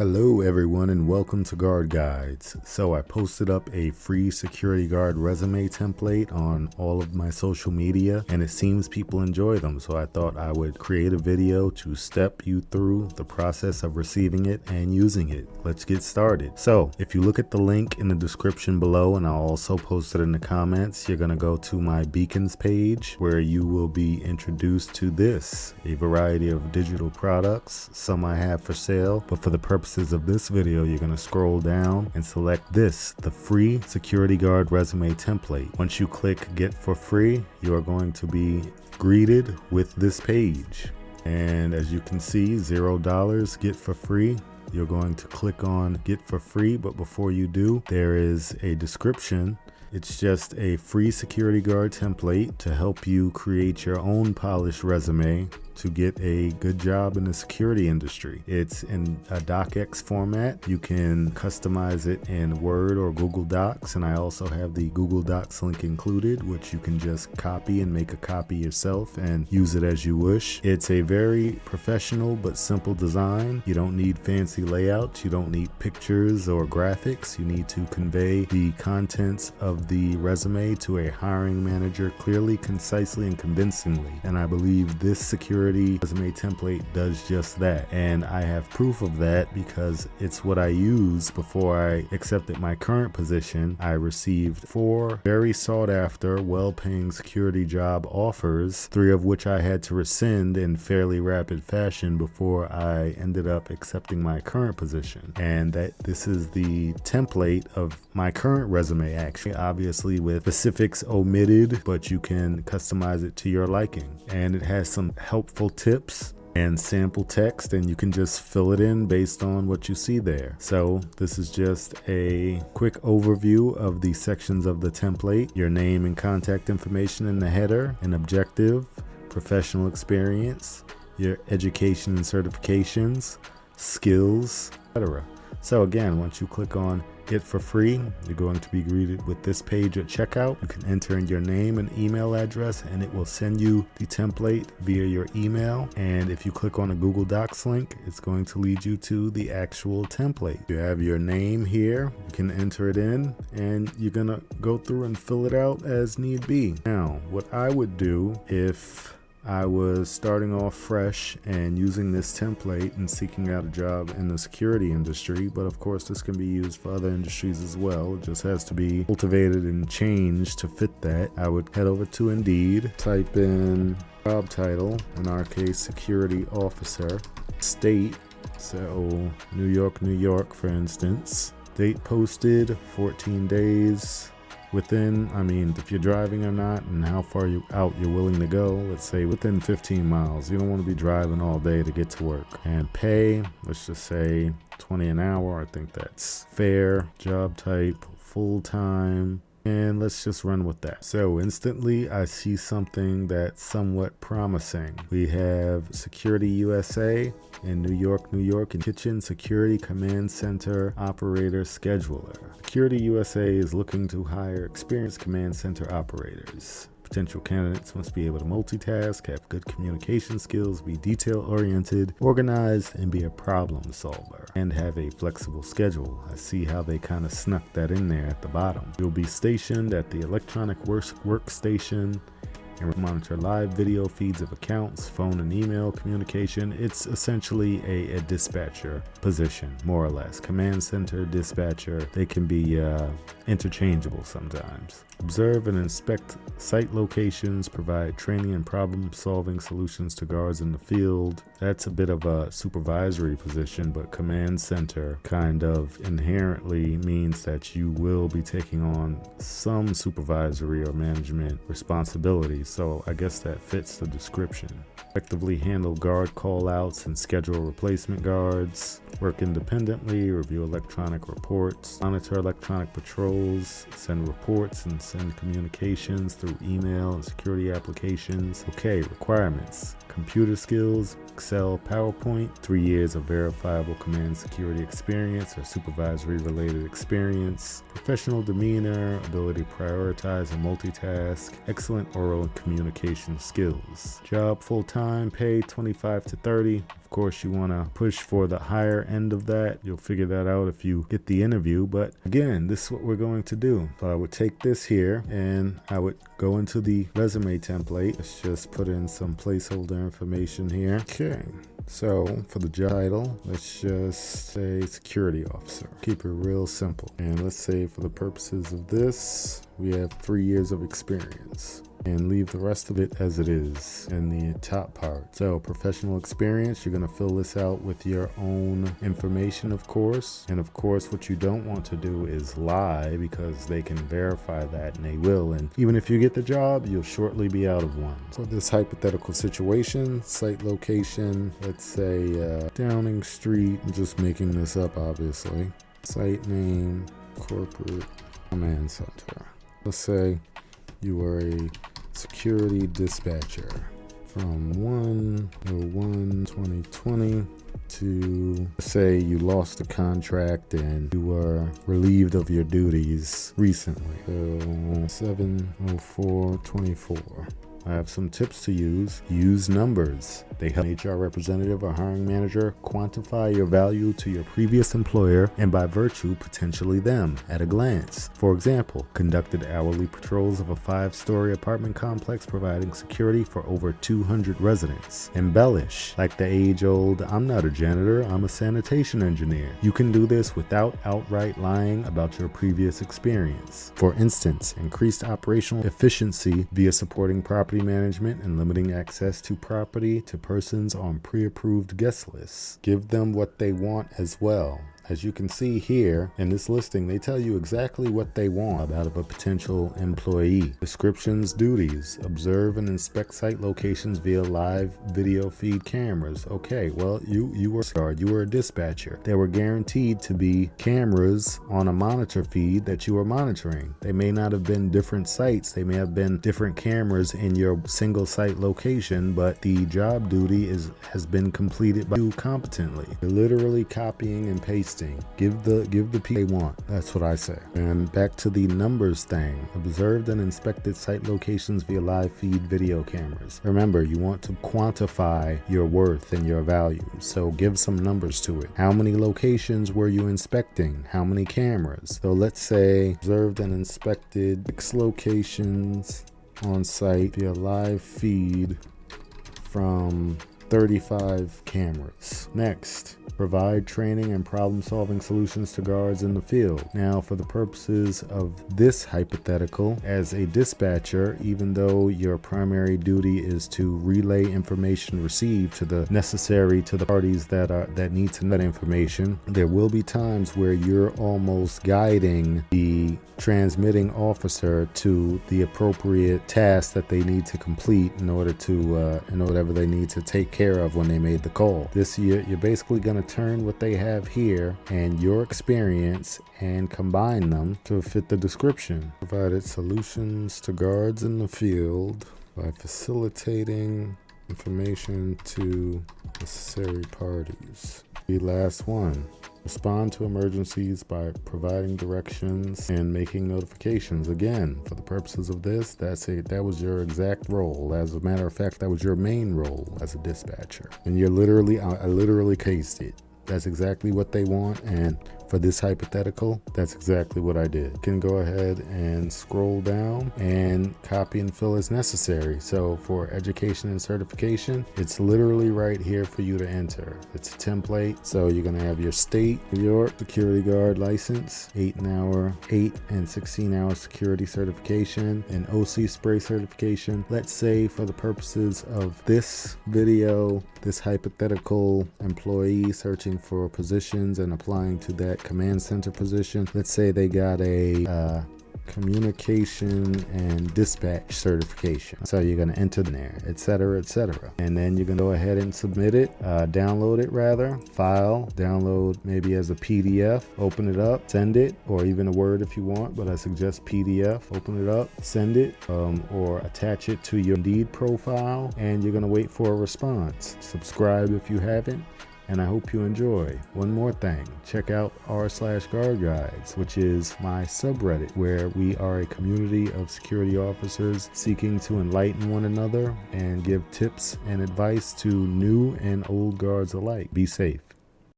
Hello everyone and welcome to Guard Guides. So I posted up a free security guard resume template on all of my social media and it seems people enjoy them, so I thought I would create a video to step you through the process of receiving it and using it. Let's get started. So if you look at the link in the description below, and I'll also post it in the comments, you're going to go to my beacons page where you will be introduced to this, a variety of digital products. Some I have for sale, but for the purposes of this video, you're going to scroll down and select this, the free security guard resume template. Once you click get for free, you are going to be greeted with this page. And as you can see, $0 get for free. You're going to click on get for free, but before you do, there is a description. It's just a free security guard template to help you create your own polished resume to get a good job in the security industry. It's in a docx format. You can customize it in Word or Google Docs, and I also have the Google Docs link included, which you can just copy and make a copy yourself and use it as you wish. It's a very professional but simple design. You don't need fancy layouts. You don't need pictures or graphics. You need to convey the contents of the resume to a hiring manager clearly, concisely, and convincingly. And I believe this security resume template does just that, and I have proof of that because it's what I used before I accepted my current position. I received 4 very sought after, well-paying security job offers, 3 of which I had to rescind in fairly rapid fashion before I ended up accepting my current position. And that this is the template of my current resume, actually, obviously with specifics omitted, but you can customize it to your liking. And it has some helpful tips and sample text, and you can just fill it in based on what you see there. So this is just a quick overview of the sections of the template: your name and contact information in the header, an objective, professional experience, your education and certifications, skills, etc. So again, once you click on get for free, you're going to be greeted with this page at checkout. You can enter in your name and email address and it will send you the template via your email. And if you click on a Google Docs link, it's going to lead you to the actual template. You have your name here, you can enter it in, and you're gonna go through and fill it out as need be. Now, what I would do if I was starting off fresh and using this template and seeking out a job in the security industry, but of course this can be used for other industries as well. It just has to be cultivated and changed to fit that. I would head over to Indeed, type in job title, in our case security officer, state, so New York for instance, date posted 14 days. Within, if you're driving or not, and how far out you're willing to go, let's say within 15 miles. You don't want to be driving all day to get to work. And pay, let's just say 20 an hour. I think that's fair. Job type, full-time. And let's just run with that. So instantly I see something that's somewhat promising. We have Security USA in New York, and Kitchen Security Command Center Operator Scheduler. Security USA is looking to hire experienced command center operators. Potential candidates must be able to multitask, have good communication skills, be detail-oriented, organized, and be a problem solver, and have a flexible schedule. I see how they kind of snuck that in there at the bottom. You'll be stationed at the electronic workstation and monitor live video feeds of accounts, phone and email communication. It's essentially a dispatcher position, more or less. Command center, dispatcher, they can be interchangeable sometimes. Observe and inspect site locations, provide training and problem-solving solutions to guards in the field. That's a bit of a supervisory position, but command center kind of inherently means that you will be taking on some supervisory or management responsibilities, so I guess that fits the description. Effectively handle guard call-outs and schedule replacement guards, work independently, review electronic reports, monitor electronic patrols, send reports and send communications through email and security applications. Okay, requirements. computer skills, Excel, PowerPoint, 3 years of verifiable command security experience or supervisory related experience, professional demeanor, ability to prioritize and multitask, excellent oral and communication skills. Job full-time, pay 25 to 30. Of course, you want to push for the higher end of that. You'll figure that out if you get the interview. But again, this is what we're going to do. So I would take this here and I would go into the resume template. Let's just put in some placeholder information here. Okay. So for the job title, let's just say security officer. Keep it real simple. And let's say for the purposes of this, we have 3 years of experience. And leave the rest of it as it is in the top part. So professional experience, you're going to fill this out with your own information, of course. And of course, what you don't want to do is lie, because they can verify that, and they will. And even if you get the job, you'll shortly be out of one. So this hypothetical situation, site location, let's say Downing Street. I'm just making this up, obviously. Site name, corporate command center. Let's say you are a security dispatcher from 1/01/2020 to, say, you lost the contract and you were relieved of your duties recently. So 7/04/24. I have some tips to use. Use numbers. They help an HR representative or hiring manager quantify your value to your previous employer and by virtue potentially them at a glance. For example, conducted hourly patrols of a 5-story apartment complex providing security for over 200 residents. Embellish, like the age-old, I'm not a janitor, I'm a sanitation engineer. You can do this without outright lying about your previous experience. For instance, increased operational efficiency via supporting property management and limiting access to property to persons on pre-approved guest lists. Give them what they want as well. As you can see here in this listing, they tell you exactly what they want out of a potential employee. Descriptions, duties, observe and inspect site locations via live video feed cameras. Okay, well, you were a dispatcher. There were guaranteed to be cameras on a monitor feed that you were monitoring. They may not have been different sites. They may have been different cameras in your single site location, but the job duty has been completed by you competently. You're literally copying and pasting. Give the people they want. That's what I say. And back to the numbers thing. Observed and inspected site locations via live feed video cameras. Remember, you want to quantify your worth and your value. So give some numbers to it. How many locations were you inspecting? How many cameras? So let's say observed and inspected 6 locations on site via live feed from 35 cameras. Next, provide training and problem-solving solutions to guards in the field. Now, for the purposes of this hypothetical, as a dispatcher, even though your primary duty is to relay information received to the parties that need to know that information, there will be times where you're almost guiding the transmitting officer to the appropriate task that they need to complete in order to whatever they need to take care of when they made the call. This year, you're basically going to turn what they have here and your experience and combine them to fit the description. Provided solutions to guards in the field by facilitating information to necessary parties. The last one. Respond to emergencies by providing directions and making notifications. Again, for the purposes of this, that was your exact role. As a matter of fact, that was your main role as a dispatcher. And I literally cased it. That's exactly what they want, and for this hypothetical, that's exactly what I did. You can go ahead and scroll down and copy and fill as necessary. So for education and certification, it's literally right here for you to enter. It's a template. So you're going to have your state, New York security guard license, 8 and 16-hour security certification, and OC spray certification. Let's say for the purposes of this video, this hypothetical employee searching for positions and applying to that command center position, let's say they got a communication and dispatch certification. So you're going to enter in there, etc., etc. And then you're going to go ahead and submit it, download it rather, file, download maybe as a PDF, open it up, send it, or even a Word if you want, but I suggest PDF. Open it up, send it, or attach it to your Indeed profile, and you're going to wait for a response. Subscribe if you haven't, and I hope you enjoy. One more thing, check out r/guard guides, which is my subreddit where we are a community of security officers seeking to enlighten one another and give tips and advice to new and old guards alike. Be safe.